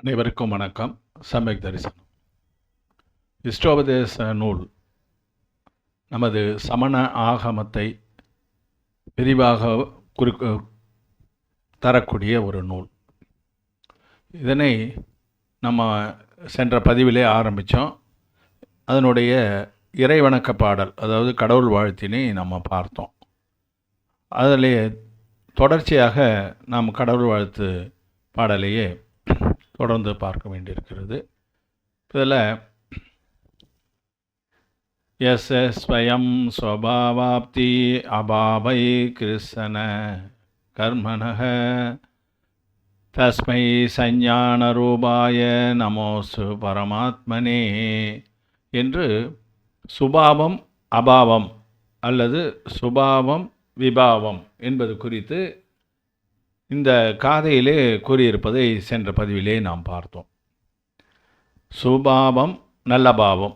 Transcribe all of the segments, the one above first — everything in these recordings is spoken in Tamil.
அனைவருக்கும் வணக்கம். சமயக் தரிசனம் இஷ்டோபதேச நூல் நமது சமண ஆகமத்தை விரிவாக தரக்கூடிய ஒரு நூல். இதனை நம்ம சென்ற பதிவிலே ஆரம்பித்தோம். அதனுடைய இறைவணக்க பாடல், அதாவது கடவுள் வாழ்த்தினை நம்ம பார்த்தோம். அதிலே தொடர்ச்சியாக நாம் கடவுள் வாழ்த்து பாடலையே தொடர்ந்து பார்க்க வேண்டியிருக்கிறது. இதில் எஸ் ஸ்வயம் ஸ்வபாவாப்தி அபாவை கிருஷ்ண கர்மணः தஸ்மை சஞ்ஞான ரூபாய நமோசு பரமாத்மனே என்று சுபாவம் அபாவம் அல்லது சுபாவம் விபாவம் என்பது குறித்து இந்த காதையிலே கூறியிருப்பதை சென்ற பதிவிலே நாம் பார்த்தோம். சுபாவம் நல்ல பாவம்,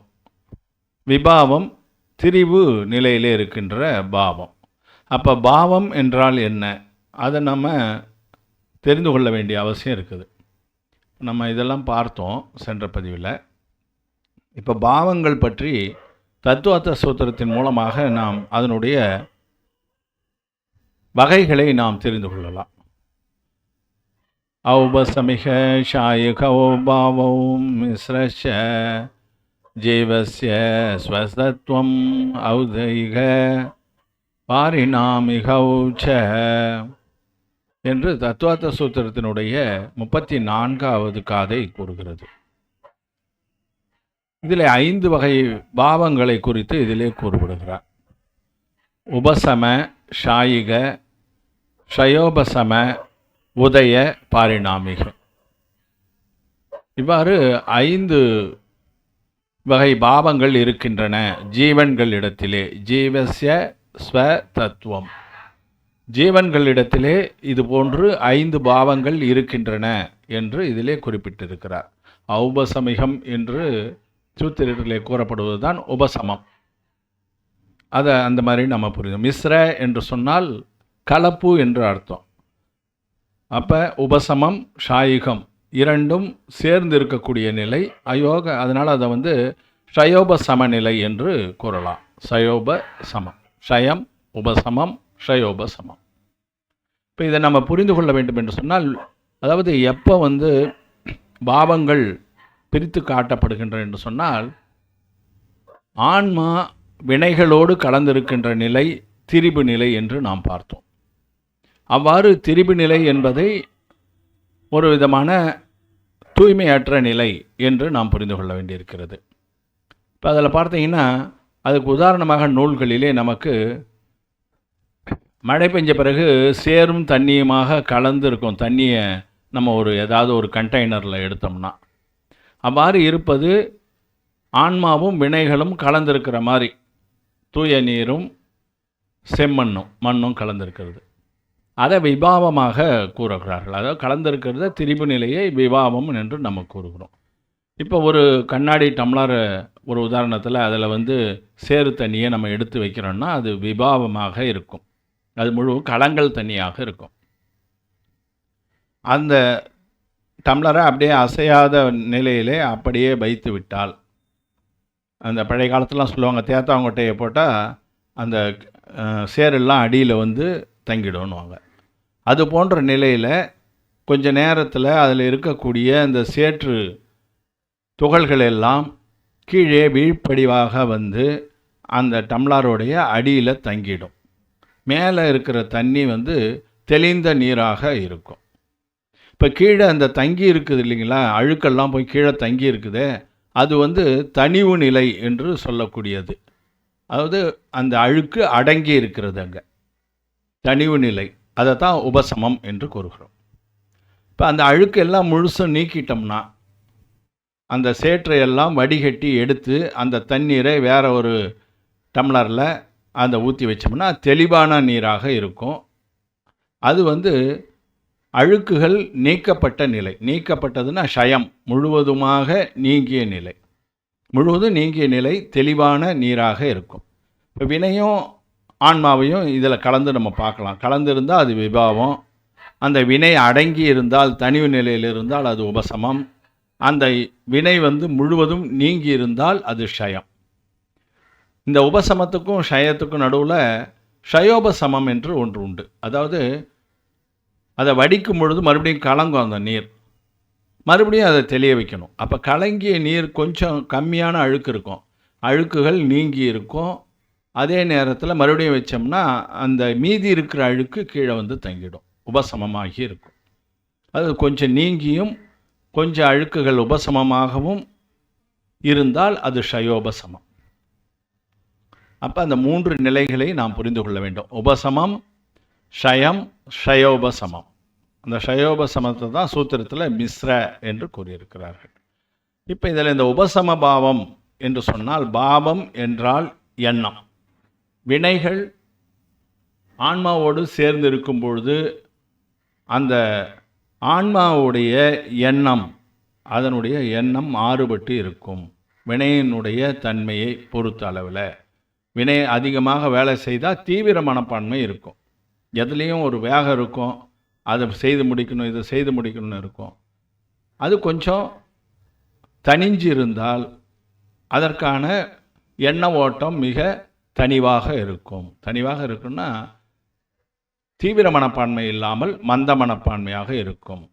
விபாவம் திரிவு நிலையிலே இருக்கின்ற பாவம். அப்போ பாவம் என்றால் என்ன, அதை நம்ம தெரிந்து கொள்ள வேண்டிய அவசியம் இருக்குது. நம்ம இதெல்லாம் பார்த்தோம் சென்ற பதிவில். இப்போ பாவங்கள் பற்றி தத்துவார்த்த சூத்திரத்தின் மூலமாக நாம் அதனுடைய வகைகளை நாம் தெரிந்து கொள்ளலாம். ஔபசமிக ஷாயுகோ பாவோ மிஸ்ரச்ச ஜீவஸ்ய ஸ்வசத்வம் ஔதைக பாரிணாமிகௌச்ச என்று தத்துவார்த்த சூத்திரத்தினுடைய 34வது காதை கூறுகிறது. இதில் 5 வகை பாவங்களை குறித்து இதிலே கூறப்படுகிறார். உபசம, ஷாயிக, ஷயோபசம, உதய, பாரிணாமிக. இவ்வாறு 5 வகை பாவங்கள் இருக்கின்றன ஜீவன்களிடத்திலே. ஜீவஸ்ய ஸ்வ தத்துவம், ஜீவன்களிடத்திலே இது போன்று 5 பாவங்கள் இருக்கின்றன என்று இதிலே குறிப்பிட்டிருக்கிறார். ஔபசமிகம் என்று சூத்திரத்திலே கூறப்படுவதுதான் உபசமம். அதை அந்த மாதிரி நம்ம புரியும். மிஸ்ர என்று சொன்னால் கலப்பு என்று அர்த்தம். அப்போ உபசமம், ஷாயிகம் இரண்டும் சேர்ந்து இருக்கக்கூடிய நிலை அயோக. அதனால் அதை ஷயோப சமநிலை என்று கூறலாம். ஷயோப சமம், ஷயம் உபசமம், ஷயோப சமம். இப்போ இதை நம்ம புரிந்து கொள்ள வேண்டும் என்று சொன்னால், அதாவது எப்போ பாவங்கள் பிரித்து காட்டப்படுகின்றன என்று சொன்னால், ஆன்மா வினைகளோடு கலந்திருக்கின்ற நிலை திரிபு நிலை என்று நாம் பார்த்தோம். அவ்வாறு திரிபு நிலை என்பதை ஒரு விதமான தூய்மையற்ற நிலை என்று நாம் புரிந்து கொள்ள வேண்டியிருக்கிறது. இப்போ அதில் பார்த்தீங்கன்னா, அதுக்கு உதாரணமாக நூல்களிலே நமக்கு மழை பெஞ்ச பிறகு சேரும் தண்ணியுமாக கலந்து இருக்கும். தண்ணியை நம்ம ஏதாவது ஒரு கண்டெய்னரில் எடுத்தோம்னா, அவ்வாறு இருப்பது ஆன்மாவும் வினைகளும் கலந்திருக்கிற மாதிரி. தூய நீரும் மண்ணும் கலந்திருக்கிறது. அதை விபாவமாக கூறுகிறார்கள். அதாவது கலந்திருக்கிறத திரிபு நிலையை விபாவம் என்று நம்ம கூறுகிறோம். இப்போ ஒரு கண்ணாடி டம்ளர் ஒரு உதாரணத்தில் அதில் சேறு தண்ணியை நம்ம எடுத்து வைக்கிறோன்னா அது விபாவமாக இருக்கும். அது முழு களங்கள் தண்ணியாக இருக்கும். அந்த டம்ளரை அப்படியே அசையாத நிலையிலே அப்படியே வைத்து விட்டால், அந்த பழைய காலத்துலாம் சொல்லுவாங்க, தேத்தாங்கொட்டையை போட்டால் அந்த சேரெல்லாம் அடியில் தங்கிடும்னுவாங்க. அது போன்ற நிலையில் கொஞ்ச நேரத்தில் அதில் இருக்கக்கூடிய அந்த சேற்று துகள்கள் எல்லாம் கீழே வீழ்ப்படிவாக அந்த டம்ளருடைய அடியில் தங்கிடும். மேலே இருக்கிற தண்ணி தெளிந்த நீராக இருக்கும். இப்போ கீழே அந்த தங்கி இருக்குது இல்லைங்களா, அழுக்கெல்லாம் போய் கீழே தங்கி இருக்குதே, அது தனிவு நிலை என்று சொல்லக்கூடியது. அதாவது அந்த அழுக்கு அடங்கி இருக்கிறது, அங்கே தனிவு நிலை. அதை தான் உபசமம் என்று கூறுகிறோம். இப்போ அந்த அழுக்கு எல்லாம் முழுசும் நீக்கிட்டோம்னா, அந்த சேற்றையெல்லாம் வடிகட்டி எடுத்து அந்த தண்ணீரை வேற ஒரு டம்ளரில் அந்த ஊற்றி வச்சோம்னா தெளிவான நீராக இருக்கும். அது அழுக்குகள் நீக்கப்பட்ட நிலை. நீக்கப்பட்டதுன்னா ஷயம், முழுவதுமாக நீங்கிய நிலை. முழுவதும் நீங்கிய நிலை தெளிவான நீராக இருக்கும். இப்போ வினையும் ஆன்மாவையும் இதில் கலந்து நம்ம பார்க்கலாம். கலந்துருந்தால் அது விபாவம், அந்த வினை அடங்கி இருந்தால், தனிவு நிலையில் இருந்தால் அது உபசமம். அந்த வினை முழுவதும் நீங்கி இருந்தால் அது ஷயம். இந்த உபசமத்துக்கும் ஷயத்துக்கும் நடுவில் ஷயோபசமம் என்று ஒன்று உண்டு. அதாவது அதை வடிக்கும் பொழுது மறுபடியும் கலங்கும் அந்த நீர், மறுபடியும் அதை தெளிய வைக்கணும். அப்போ கலங்கிய நீர் கொஞ்சம் கம்மியான அழுக்கு இருக்கும், அழுக்குகள் நீங்கி இருக்கும். அதே நேரத்தில் மறுபடியும் வச்சோம்னா அந்த மீதி இருக்கிற அழுக்கு கீழே தங்கிடும், உபசமமாகி இருக்கும். அது கொஞ்சம் நீங்கியும் கொஞ்சம் அழுக்குகள் உபசமமாகவும் இருந்தால் அது ஷயோபசமம். அப்போ அந்த 3 நிலைகளை நாம் புரிந்து கொள்ள வேண்டும். உபசமம், ஷயம், ஷயோபசமம். அந்த ஷயோபசமத்தை தான் சூத்திரத்தில் மிஸ்ர என்று கூறியிருக்கிறார்கள். இப்போ இதில் இந்த உபசம பாவம் என்று சொன்னால், பாவம் என்றால் எண்ணம். வினைகள் ஆன்மாவோடு சேர்ந்து இருக்கும் பொழுது அந்த ஆன்மாவுடைய எண்ணம், அதனுடைய எண்ணம் மாறுபட்டு இருக்கும். வினையினுடைய தன்மையை பொறுத்த அளவில் வினை அதிகமாக வேலை செய்தால் தீவிர மனப்பான்மை இருக்கும். எதுலேயும் ஒரு வேகம் இருக்கும், அதை செய்து முடிக்கணும், இதை செய்து முடிக்கணும்னு இருக்கும். அது கொஞ்சம் தனிஞ்சு இருந்தால் அதற்கான எண்ண ஓட்டம் மிக தனிவாக இருக்கும். தனிவாக இருக்குன்னா தீவிர மனப்பான்மை இல்லாமல் மந்த மனப்பான்மையாக இருக்கும்.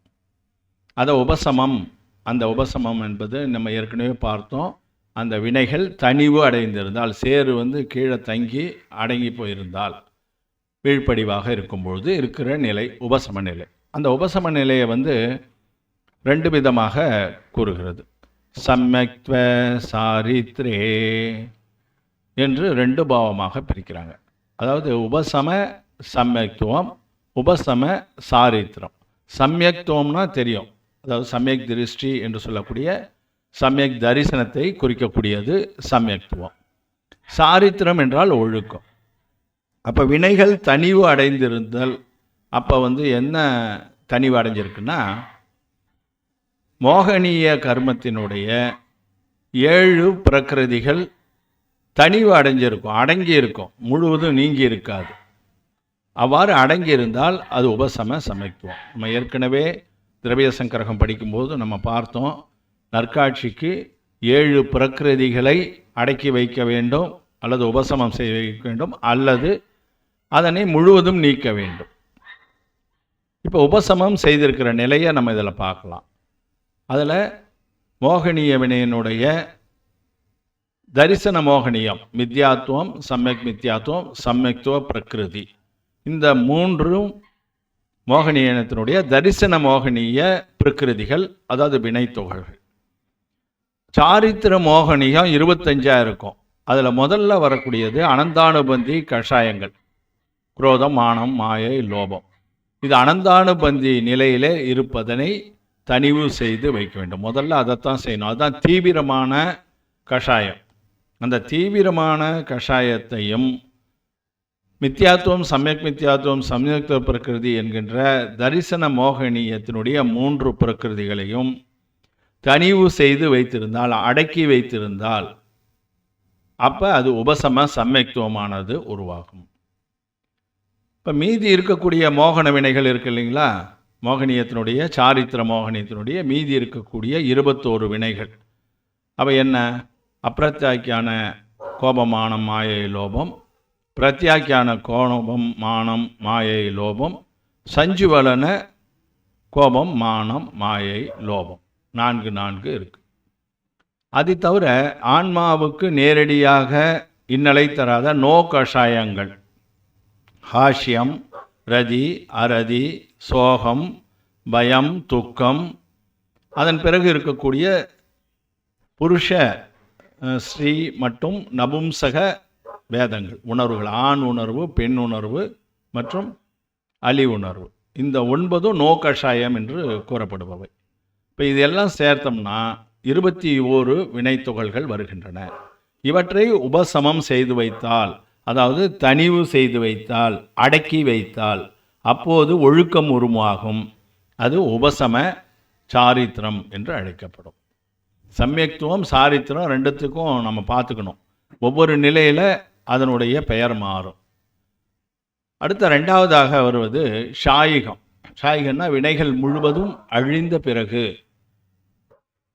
அதை உபசமம். அந்த உபசமம் என்பது நம்ம ஏற்கனவே பார்த்தோம். அந்த வினைகள் தனிவு அடைந்திருந்தால், சேறு கீழே தங்கி அடங்கி போயிருந்தால், வீழ்படிவாக இருக்கும்பொழுது இருக்கிற நிலை உபசம நிலை. அந்த உபசம நிலையை 2 விதமாக கூறுகிறது. சம்யக்த்வ சாரித்ரே என்று 2 பாவமாக பிரிக்கிறாங்க. அதாவது உபசம சம்யக்துவம், உபசம சாரித்திரம். சம்யக்துவம்னா தெரியும், அதாவது சமயக் திருஷ்டி என்று சொல்லக்கூடிய சமயக் தரிசனத்தை குறிக்கக்கூடியது சமயத்துவம். சாரித்திரம் என்றால் ஒழுக்கம். அப்போ வினைகள் தனிவு அடைந்திருந்தல். அப்போ என்ன தனிவு அடைஞ்சிருக்குன்னா, மோகனீய கர்மத்தினுடைய 7 பிரகிருதிகள் தனிவு அடைஞ்சிருக்கும், அடங்கி இருக்கும், முழுவதும் நீங்கி இருக்காது. அவ்வாறு அடங்கி இருந்தால் அது உபசம சமயத்துவம். நம்ம ஏற்கனவே திரவிய சங்கரகம் படிக்கும்போது நம்ம பார்த்தோம், நற்காட்சிக்கு 7 பிரகிருதிகளை அடக்கி வைக்க வேண்டும், அல்லது உபசமம் செய்ய வைக்க வேண்டும், அல்லது அதனை முழுவதும் நீக்க வேண்டும். இப்போ உபசமம் செய்திருக்கிற நிலையை நம்ம இதில் பார்க்கலாம். அதில் மோகனீய வினையினுடைய தரிசன மோகனியம், மித்யாத்துவம், சம்யக் மித்யாத்துவம், சம்யக்துவ பிரகிருதி, இந்த 3ம் மோகனீயத்தினுடைய தரிசன மோகனீய பிரகிருதிகள், அதாவது வினைத்தொகைகள். சாரித்திர மோகனியம் 25 இருக்கும். அதில் முதல்ல வரக்கூடியது அனந்தானுபந்தி கஷாயங்கள், குரோதம், மானம், மாயை, லோபம். இது அனந்தானுபந்தி நிலையிலே இருப்பதனை தனிவு செய்து வைக்க வேண்டும். முதல்ல அதைத்தான் செய்யணும். அதுதான் தீவிரமான கஷாயம். அந்த தீவிரமான கஷாயத்தையும் மித்யாத்துவம், சமயக் மித்யாத்துவம், சமயத்துவ பிரகிருதி என்கின்ற தரிசன மோகனீயத்தினுடைய 3 பிரகிருதிகளையும் தனிவு செய்து வைத்திருந்தால், அடக்கி வைத்திருந்தால், அப்போ அது உபசம சமயத்துவமானது உருவாகும். இப்போ மீதி இருக்கக்கூடிய மோகன வினைகள் இருக்கு இல்லைங்களா, மோகனியத்தினுடைய சாரித்திர மோகனியத்தினுடைய மீதி இருக்கக்கூடிய 21 வினைகள். அவை என்ன? அப்பிரத்யாக்கியான கோபமானம், மாயை, லோபம், பிரத்யாக்கியான கோபம், மானம், மாயை, லோபம், சஞ்சுவலன கோபம், மானம், மாயை, லோபம், 4 இருக்கு. அது தவிர ஆன்மாவுக்கு நேரடியாக இன்னலை தராத நோ கஷாயங்கள், ஹாஷ்யம், ரதி, அரதி, சோகம், பயம், துக்கம், அதன் பிறகு இருக்கக்கூடிய புருஷ, ஸ்ரீ மற்றும் நபும்சக வேதங்கள், உணர்வுகள், ஆண் உணர்வு, பெண் உணர்வு மற்றும் அலி உணர்வு, இந்த 9 நோ கஷாயம் என்று கூறப்படுபவை. இப்போ இதெல்லாம் சேர்த்தோம்னா 21 வினைத்துகள்கள் வருகின்றன. இவற்றை உபசமம் செய்து வைத்தால், அதாவது தனிவு செய்து வைத்தால், அடக்கி வைத்தால், அப்போது ஒழுக்கம் உருவாகும். அது உபசம சாரித்திரம் என்று அழைக்கப்படும். சமயத்துவம், சாரித்திரம் 2த்துக்கும் நம்ம பார்த்துக்கணும். ஒவ்வொரு நிலையில் அதனுடைய பெயர் மாறும். அடுத்த 2வதாக வருவது ஷாயிகம். ஷாயிகன்னா வினைகள் முழுவதும் அழிந்த பிறகு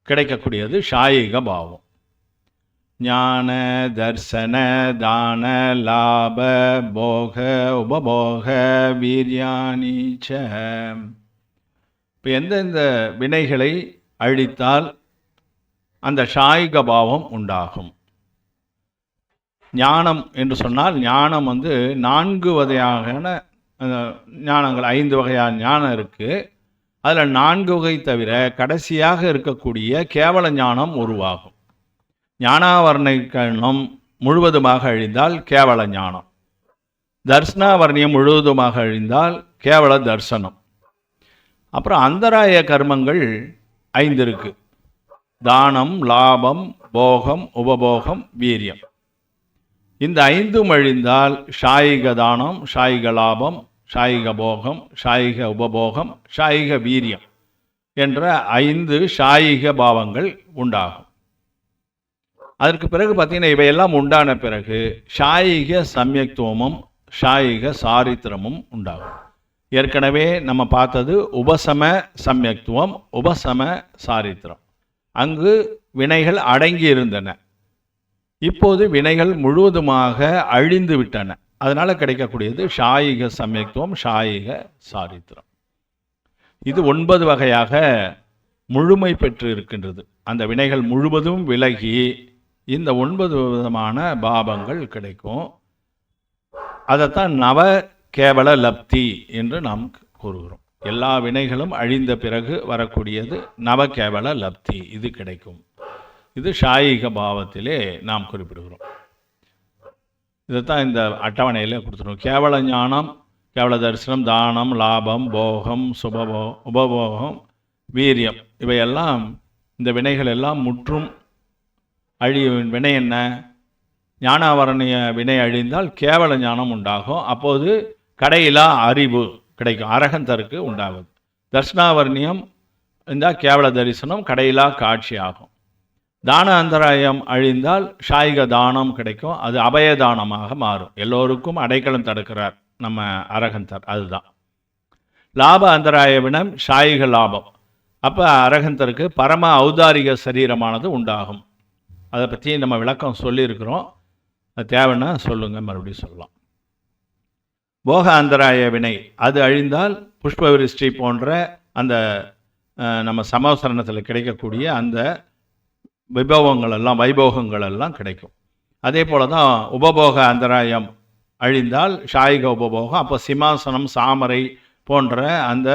கிடைக்கக்கூடியது ஷாயிக பாவம். ஞான தர்சன தான லாப போக உபபோக வீர்யானீச்ச. இப்போ எந்தெந்த வினைகளை அழித்தால் அந்த ஷாயிக பாவம் உண்டாகும்? ஞானம் என்று சொன்னால் ஞானம் 4 வகையான ஞானங்கள், 5 வகையான ஞானம் இருக்குது. அதில் 4 வகை தவிர கடைசியாக இருக்கக்கூடிய கேவல ஞானம் உருவாகும். ஞானாவர்ணிகரணம் முழுவதுமாக அழிந்தால் கேவல ஞானம், தர்சனாவர்ணியம் முழுவதுமாக அழிந்தால் கேவல தர்சனம். அப்புறம் அந்தராய கர்மங்கள் 5 இருக்குது. தானம், லாபம், போகம், உபபோகம், வீரியம். இந்த 5ம் அழிந்தால் ஷாயிக தானம், ஷாயிக லாபம், ஷாயிக போகம், ஷாயிக உபபோகம், ஷாயிக வீரியம் என்ற 5 ஷாயிக பாவங்கள் உண்டாகும். அதற்கு பிறகு பார்த்தீங்கன்னா இவையெல்லாம் உண்டான பிறகு ஷாயிக சம்யக்துவமும் ஷாயிக சாரித்திரமும் உண்டாகும். ஏற்கனவே நம்ம பார்த்தது உபசம சம்யக்துவம், உபசம சாரித்திரம். அங்கு வினைகள் அடங்கி இருந்தன. இப்போது வினைகள் முழுவதுமாக அழிந்து விட்டன. அதனால் கிடைக்கக்கூடியது ஷாயிக சம்யக்துவம், ஷாயிக சாரித்திரம். இது 9 வகையாக முழுமை பெற்று இருக்கின்றது. அந்த வினைகள் முழுவதும் விலகி இந்த 9 விதமான பாவங்கள் கிடைக்கும். அதைத்தான் நவ கேவல லப்தி என்று நாம் கூறுகிறோம். எல்லா வினைகளும் அழிந்த பிறகு வரக்கூடியது நவ கேவல லப்தி, இது கிடைக்கும். இது ஷாயிக பாவத்திலே நாம் குறிப்பிடுகிறோம். இதைத்தான் இந்த அட்டவணையில் கொடுத்துருவோம். கேவல ஞானம், கேவல தரிசனம், தானம், லாபம், போகம், உபபோகம், வீரியம், இவையெல்லாம் இந்த வினைகள் எல்லாம் முற்றும் அழியும். வினை என்ன? ஞானாவரணிய வினை அழிந்தால் கேவல ஞானம் உண்டாகும். அப்போது கடையிலா அறிவு கிடைக்கும், அரகந்தருக்கு உண்டாகுது. தர்ஷனாவர்ணியம் இருந்தால் கேவல தரிசனம், கடையிலா காட்சி ஆகும். தான அந்தராயம் அழிந்தால் ஷாயிக தானம் கிடைக்கும், அது அபயதானமாக மாறும். எல்லோருக்கும் அடைக்கலம் தடுக்கிறார் நம்ம அரகந்தர், அதுதான். லாப அந்தராய வினம் ஷாயிக லாபம். அப்போ அரகந்தருக்கு பரம ஔதாரிக சரீரமானது உண்டாகும். அதை பற்றி நம்ம விளக்கம் சொல்லியிருக்கிறோம். அது தேவைன்னா சொல்லுங்கள், மறுபடியும் சொல்லலாம். போக அந்தராய வினை அது அழிந்தால் புஷ்பவிருஷ்டி போன்ற அந்த நம்ம சமோசரணத்தில் கிடைக்கக்கூடிய அந்த வைபோகங்கள் எல்லாம் கிடைக்கும். அதே போல தான் உபபோக அந்தராயம் அழிந்தால் ஷாயிக உபபோகம். அப்போ சிம்மாசனம், சாமரை போன்ற அந்த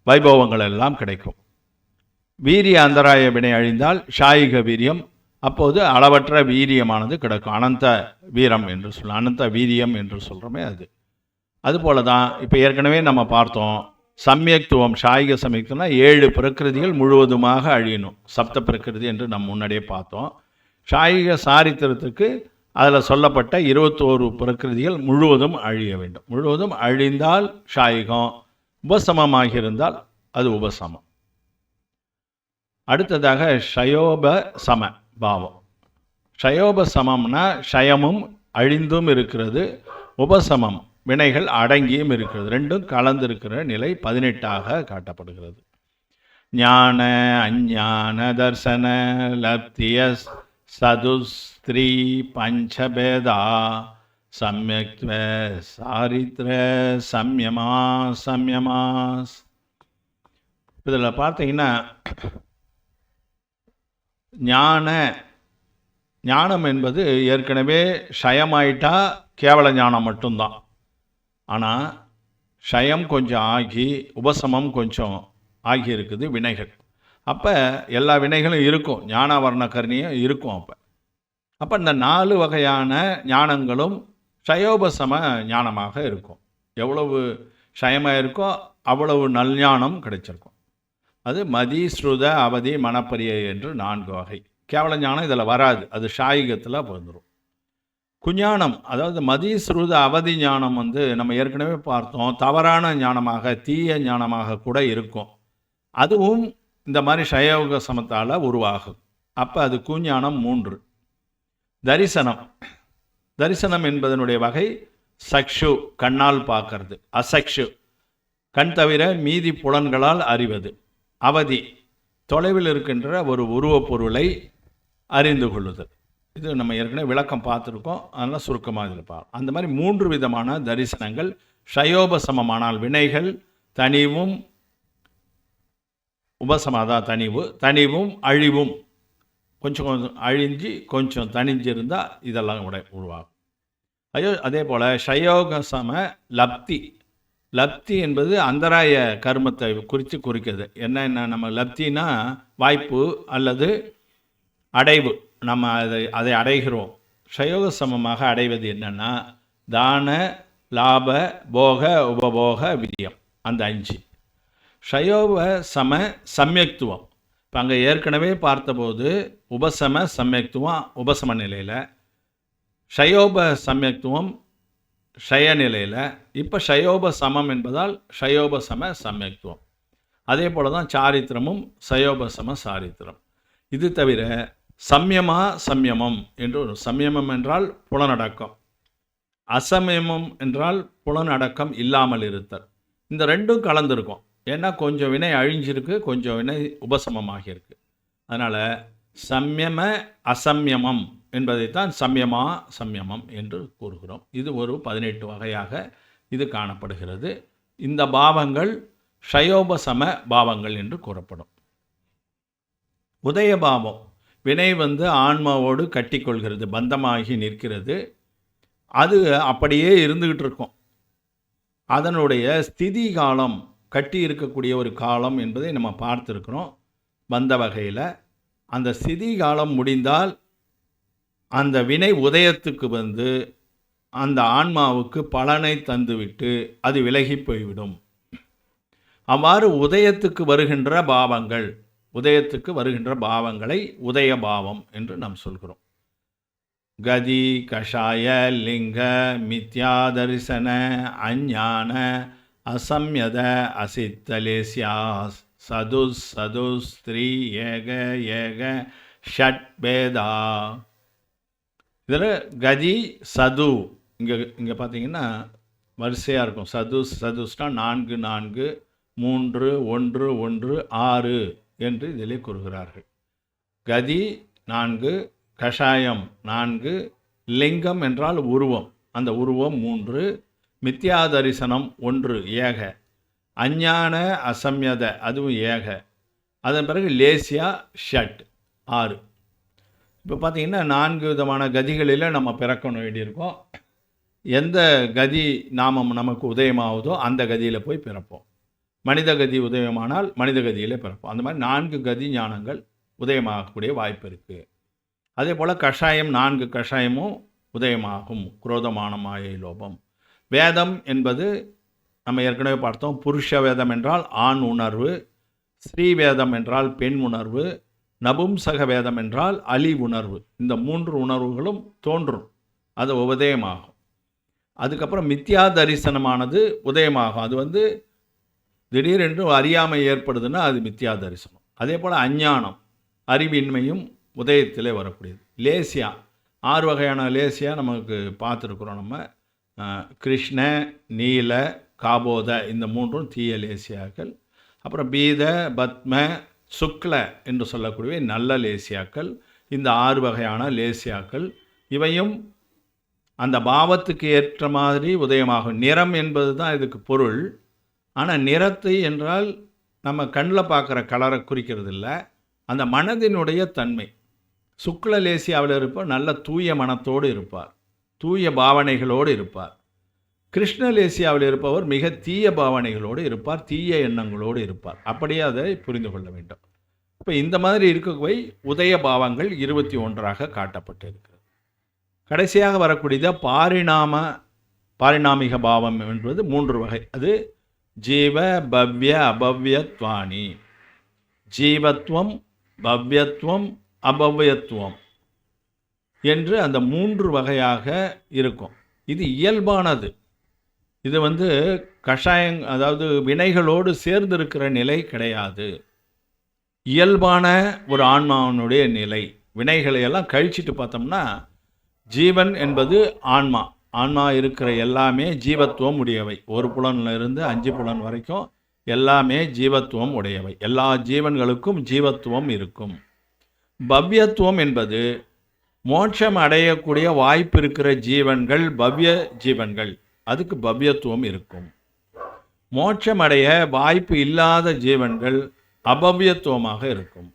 வைபவங்கள் எல்லாம் கிடைக்கும். வீரிய அந்தராய வினை அழிந்தால் ஷாயிக வீரியம். அப்போது அளவற்ற வீரியமானது கிடைக்கும். அனந்த வீரம் என்று சொல்லலாம், அனந்த வீரியம் என்று சொல்கிறோமே அது. அதுபோல தான் இப்போ ஏற்கனவே நம்ம பார்த்தோம். சம்யக்துவம், ஷாயிக சம்யக்துவம்னா 7 பிரகிருதிகள் முழுவதுமாக அழியணும். சப்த பிரகிருதி என்று நம்ம முன்னாடியே பார்த்தோம். ஷாயிக சாரித்திரத்துக்கு அதில் சொல்லப்பட்ட 21 பிரகிருதிகள் முழுவதும் அழிய வேண்டும். முழுவதும் அழிந்தால் ஷாயிகம், உபசமமாக இருந்தால் அது உபசமம். அடுத்ததாக ஷயோப சம பாவம். ஷயோப சமம்னா ஷயமும் அழிந்தும் இருக்கிறது, உபசமம் வினைகள் அடங்கியும் இருக்கிறது. ரெண்டும் கலந்திருக்கிற நிலை 18ஆக காட்டப்படுகிறது. ஞான அஞ்ஞான தர்சன லப்திய சதுஸ்திரீ பஞ்சபேதா சம்யக்த்வ சாரித்ர சம்யமாஸ். இதில் பார்த்தீங்கன்னா ஞானம் என்பது ஏற்கனவே ஷயமாயிட்டா கேவல ஞானம் மட்டும்தான். ஆனால் ஷயம் கொஞ்சம் ஆகி உபசமம் கொஞ்சம் ஆகி இருக்குது வினைகள். அப்போ எல்லா வினைகளும் இருக்கும், ஞானாவரண கர்ணியும் இருக்கும். அப்போ இந்த 4 வகையான ஞானங்களும் ஷயோபசம ஞானமாக இருக்கும். எவ்வளவு ஷயமாக இருக்கோ அவ்வளவு நல்ஞானம் கிடைச்சிருக்கும். அது மதி, ஸ்ருத, அவதி, மனப்பரிய என்று 4 வகை. கேவல ஞானம் இதில் வராது, அது ஷாயிகத்தில் வந்துடும். குஞானம், அதாவது மதி, ஸ்ருத, அவதி ஞானம் நம்ம ஏற்கனவே பார்த்தோம், தவறான ஞானமாக, தீய ஞானமாக கூட இருக்கும். அதுவும் இந்த மாதிரி ஷயோக சமத்தால் உருவாகும். அப்போ அது குஞானம் 3. தரிசனம் என்பதனுடைய வகை சக்ஷு, கண்ணால் பார்க்கறது. அசக்ஷு, கண் தவிர மீதி புலன்களால் அறிவது. அவதி, தொலைவில் இருக்கின்ற ஒரு உருவப் பொருளை அறிந்து கொள்ளுதல். இது நம்ம ஏற்கனவே விளக்கம் பார்த்துருக்கோம், அதனால் சுருக்கமாக இதில் பார்ப்போம். அந்த மாதிரி 3 விதமான தரிசனங்கள் ஷயோபசமமானால் வினைகள் தனிவும் உபசமாதான் தனிவும் அழிவும் கொஞ்சம் கொஞ்சம் அழிஞ்சு கொஞ்சம் தனிஞ்சிருந்தால் இதெல்லாம் உருவாகும். அதே போல் ஷயோகசம லப்தி என்பது அந்தராய கர்மத்தை குறிக்கிறது. என்ன நம்ம லப்தினா வாய்ப்பு அல்லது அடைவு, நம்ம அதை அடைகிறோம். ஷயோக சமமாக அடைவது என்னென்னா தான லாப போக உபபோக விரியம், அந்த 5. ஷயோப சம சம்யக்துவம், இப்போ அங்கே ஏற்கனவே பார்த்தபோது உபசம சம்யக்துவம் உபசம நிலையில், ஷயோப சம்யக்துவம் ஷய நிலையில், இப்போ ஷயோப சமம் என்பதால் ஷயோப சம சம்யக்துவம். அதே போல் தான் சாரித்திரமும் ஷயோப சம சாரித்திரம். இது தவிர சம்யமம் என்று ஒரு சம்யமம் என்றால் புலனடக்கம், அசமயமம் என்றால் புலனடக்கம் இல்லாமல் இருத்தல். இந்த 2ம் கலந்துருக்கும். ஏன்னா கொஞ்சம் வினை அழிஞ்சிருக்கு, கொஞ்சம் வினை உபசமமாகியிருக்கு. அதனால் சம்யம அசம்யமம் என்பதைத்தான் சம்யமம் என்று கூறுகிறோம். இது ஒரு 18 வகையாக இது காணப்படுகிறது. இந்த பாவங்கள் ஷயோபசம பாவங்கள் என்று கூறப்படும். உதயபாவம், வினை ஆன்மாவோடு கட்டிக்கொள்கிறது, பந்தமாகி நிற்கிறது. அது அப்படியே இருந்துக்கிட்டு இருக்கும். அதனுடைய ஸ்திதி காலம், கட்டி இருக்கக்கூடிய ஒரு காலம் என்பதை நம்ம பார்த்துருக்கிறோம் பந்த வகையில். அந்த ஸ்திதி காலம் முடிந்தால் அந்த வினை உதயத்துக்கு அந்த ஆன்மாவுக்கு பலனை தந்துவிட்டு அது விலகி போய்விடும். அவ்வாறு உதயத்துக்கு வருகின்ற பாவங்களை உதய பாவம் என்று நாம் சொல்கிறோம். கதி கஷாய லிங்க மித்யா தரிசன அஞ்ஞான அசம்யத அசித்தலேசியா சதுஸ்திரீ ஏக ஷட்பேதா. இதில் கதி சது இங்கே பார்த்தீங்கன்னா வரிசையாக இருக்கும். சதுஸ்னா 4 4 3 1 1 6 என்று இதிலே கூறுகிறார்கள். கதி 4, கஷாயம் 4, லிங்கம் என்றால் உருவம், அந்த உருவம் 3, மித்யா தரிசனம் 1 ஏக, அஞ்ஞான அசம்யத அதுவும் ஏக, அதன் பிறகு லேசியா ஷட் 6. இப்போ பார்த்திங்கன்னா 4 விதமான கதிகளில் நம்ம பிறக்கணும் வேண்டியிருக்கோம். எந்த கதி நாமம் நமக்கு உதயமாகுதோ அந்த கதியில் போய் பிறப்போம். மனித கதி உதயமானால் மனித கதியிலே பிறப்போம். அந்த மாதிரி 4 கதி ஞானங்கள் உதயமாகக்கூடிய வாய்ப்பு இருக்குது. அதே போல் கஷாயம் 4 கஷாயமும் உதயமாகும். குரோதமான மாயை லோபம். வேதம் என்பது நம்ம ஏற்கனவே பார்த்தோம். புருஷ வேதம் என்றால் ஆண் உணர்வு, ஸ்ரீ வேதம் என்றால் பெண் உணர்வு, நபும்சக வேதம் என்றால் அலி உணர்வு. இந்த 3 உணர்வுகளும் தோன்றும், அது உதயமாகும். அதுக்கப்புறம் மித்யா தரிசனமானது உதயமாகும். அது திடீரென்று அறியாமை ஏற்படுதுன்னா அது மித்யா தரிசனம். அதே போல் அஞ்ஞானம், அறிவின்மையும் உதயத்திலே வரக்கூடியது. லேசியா 6 வகையான லேசியா நமக்கு பார்த்துருக்குறோம். நம்ம கிருஷ்ண, நீல, காபோத இந்த 3ம் தீய லேசியாக்கள். அப்புறம் பீத, பத்ம, சுக்ல என்று சொல்லக்கூடிய நல்ல லேசியாக்கள். இந்த 6 வகையான லேசியாக்கள் இவையும் அந்த பாவத்துக்கு ஏற்ற மாதிரி உதயமாகும். நிறம் என்பது தான் இதுக்கு பொருள். ஆனால் நிறத்தை என்றால் நம்ம கண்ணில் பார்க்குற கலரை குறிக்கிறது இல்லை, அந்த மனதினுடைய தன்மை. சுக்ல லேசியாவில் இருப்பார் நல்ல தூய மனத்தோடு இருப்பார், தூய பாவனைகளோடு இருப்பார். கிருஷ்ணலேசியாவில் இருப்பவர் மிக தீய பாவனைகளோடு இருப்பார், தீய எண்ணங்களோடு இருப்பார். அப்படியே அதை புரிந்து கொள்ள வேண்டும். இப்போ இந்த மாதிரி இருக்கவை உதய பாவங்கள் 21ஆக காட்டப்பட்டு இருக்கிறது. கடைசியாக வரக்கூடியது பாரிணாமிக பாவம் என்பது 3 வகை. அது ஜீவ, பவ்ய, அபவ்யத்வானி. ஜீவத்துவம், பவ்யத்துவம், அபவ்யத்துவம் என்று அந்த 3 வகையாக இருக்கும். இது இயல்பானது. இது கஷாயம், அதாவது வினைகளோடு சேர்ந்திருக்கிற நிலை கிடையாது. இயல்பான ஒரு ஆன்மாவினுடைய நிலை. வினைகளை எல்லாம் கழிச்சிட்டு பார்த்தோம்னா ஜீவன் என்பது ஆன்மா, ஆன்மா இருக்கிற எல்லாமே ஜீவத்துவம் உடையவை. ஒரு புலன்ல இருந்து 5 புலன் வரைக்கும் எல்லாமே ஜீவத்துவம் உடையவை. எல்லா ஜீவன்களுக்கும் ஜீவத்துவம் இருக்கும். பவ்யத்துவம் என்பது மோட்சம் அடையக்கூடிய வாய்ப்பு இருக்கிற ஜீவன்கள் பவ்ய ஜீவன்கள், அதுக்கு பவ்யத்துவம் இருக்கும். மோட்சம் அடைய வாய்ப்பு இல்லாத ஜீவன்கள் அபவ்யத்துவமாக இருக்கும்.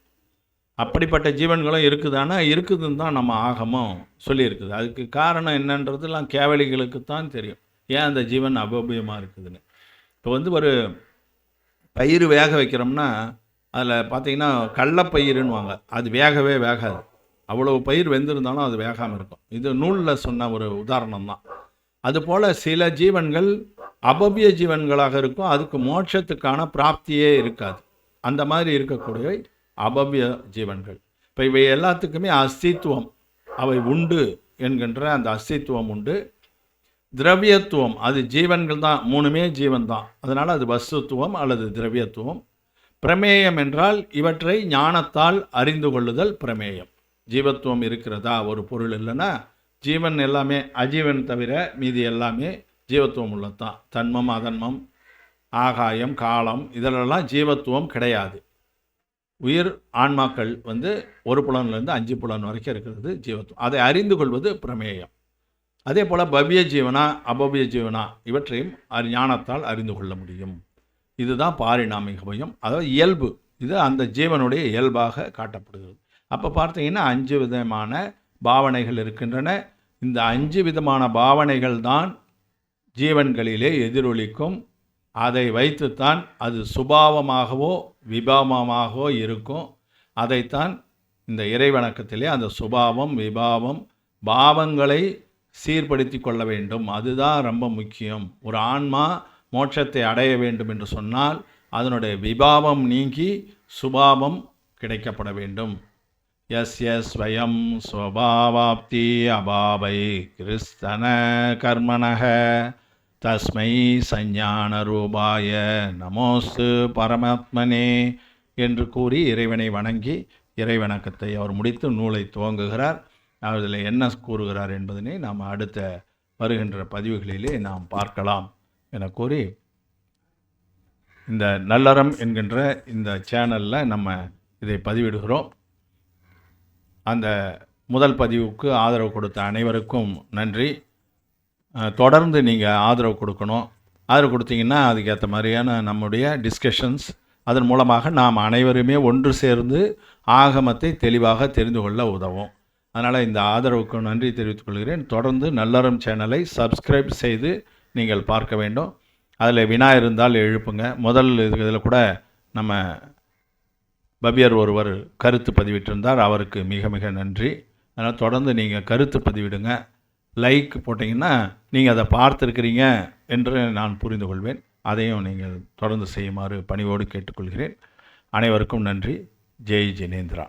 அப்படிப்பட்ட ஜீவன்களும் இருக்குதானா? இருக்குதுன்னு தான் நம்ம ஆகமம் சொல்லியிருக்குது. அதுக்கு காரணம் என்னன்றதுலாம் கேவலிகளுக்கு தான் தெரியும், ஏன் அந்த ஜீவன் அபவ்யமாக இருக்குதுன்னு. இப்போ ஒரு பயிர் வேக வைக்கிறோம்னா அதில் பார்த்தீங்கன்னா கடலப்பயிருன்னுவாங்க, அது வேகவே வேகாது. அவ்வளவு பயிர் வெந்திருந்தாலும் அது வேகாமல் இருக்கும். இது நூலில் சொன்ன ஒரு உதாரணம் தான். அதுபோல் சில ஜீவன்கள் அபவ்ய ஜீவன்களாக இருக்கும், அதுக்கு மோட்சத்துக்கான பிராப்தியே இருக்காது. அந்த மாதிரி இருக்கக்கூடிய அபவ்ய ஜீவன்கள். இப்போ இவை எல்லாத்துக்குமே அஸ்தித்துவம், அவை உண்டு என்கின்ற அந்த அஸ்தித்துவம் உண்டு. திரவியத்துவம், அது ஜீவன்கள் தான், மூணுமே ஜீவன் தான், அதனால் அது வஸ்துத்துவம் அல்லது திரவியத்துவம். பிரமேயம் என்றால் இவற்றை ஞானத்தால் அறிந்து கொள்ளுதல் பிரமேயம். ஜீவத்துவம் இருக்கிறதா ஒரு பொருள் இல்லைன்னா ஜீவன் எல்லாமே, அஜீவன் தவிர மீதி எல்லாமே ஜீவத்துவம் உள்ளது தான். தன்மம், அதன்மம், ஆகாயம், காலம், இதிலெல்லாம் ஜீவத்துவம் கிடையாது. உயிர் ஆன்மாக்கள் ஒரு புலன்லேருந்து 5 புலன் வரைக்கும் இருக்கிறது ஜீவத்துவம். அதை அறிந்து கொள்வது பிரமேயம். அதே போல் பவ்ய ஜீவனா அபவ்ய ஜீவனா இவற்றையும் ஞானத்தால் அறிந்து கொள்ள முடியும். இதுதான் பாரிணாமிக பயம், அதாவது இயல்பு. இது அந்த ஜீவனுடைய இயல்பாக காட்டப்படுகிறது. அப்போ பார்த்தீங்கன்னா 5 விதமான பாவனைகள் இருக்கின்றன. இந்த 5 விதமான பாவனைகள் தான் ஜீவன்களிலே எதிரொலிக்கும். அதை வைத்துத்தான் அது சுபாவமாகவோ விபாவமாகவோ இருக்கும். அதைத்தான் இந்த இறைவணக்கத்திலே அந்த சுபாவம் விபாவம் பாவங்களை சீர்படுத்தி கொள்ள வேண்டும். அதுதான் ரொம்ப முக்கியம். ஒரு ஆன்மா மோட்சத்தை அடைய வேண்டும் என்று சொன்னால் அதனுடைய விபாவம் நீங்கி சுபாவம் கிடைக்கப்பட வேண்டும். ஸ்வயம் ஸ்வபாவாப்தி அபாவை கிறிஸ்தன கர்மணக தஸ்மை சஞ்ஞான ரூபாய நமோஸ்து பரமாத்மனே என்று கூறி இறைவனை வணங்கி இறைவணக்கத்தை அவர் முடித்து நூலை துவங்குகிறார். அதில் என்ன கூறுகிறார் என்பதனை நாம் அடுத்த வருகின்ற பதிவுகளிலே நாம் பார்க்கலாம் என கூறி, இந்த நல்லறம் என்கின்ற இந்த சேனலில் நம்ம இதை பதிவிடுகிறோம். அந்த முதல் பதிவுக்கு ஆதரவு கொடுத்த அனைவருக்கும் நன்றி. தொடர்ந்து நீங்கள் ஆதரவு கொடுக்கணும். ஆதரவு கொடுத்தீங்கன்னா அதுக்கேற்ற மாதிரியான நம்முடைய டிஸ்கஷன்ஸ், அதன் மூலமாக நாம் அனைவருமே ஒன்று சேர்ந்து ஆகமத்தை தெளிவாக தெரிந்து கொள்ள உதவும். அதனால் இந்த ஆதரவுக்கு நன்றி தெரிவித்துக் கொள்கிறேன். தொடர்ந்து நல்லறம் சேனலை சப்ஸ்கிரைப் செய்து நீங்கள் பார்க்க வேண்டும். அதில் வினா இருந்தால் எழுப்புங்க. முதல் இதில் கூட நம்ம பவ்யர் ஒருவர் கருத்து பதிவிட்டிருந்தார், அவருக்கு மிக மிக நன்றி. அதனால் தொடர்ந்து நீங்கள் கருத்து பதிவிடுங்க. லைக் போட்டிங்கன்னா நீங்கள் அதை பார்த்துருக்கிறீங்க என்று நான் புரிந்து கொள்வேன். அதையும் நீங்கள் தொடர்ந்து செய்யுமாறு பணிவோடு கேட்டுக்கொள்கிறேன். அனைவருக்கும் நன்றி. ஜெய் ஜினேந்திரா.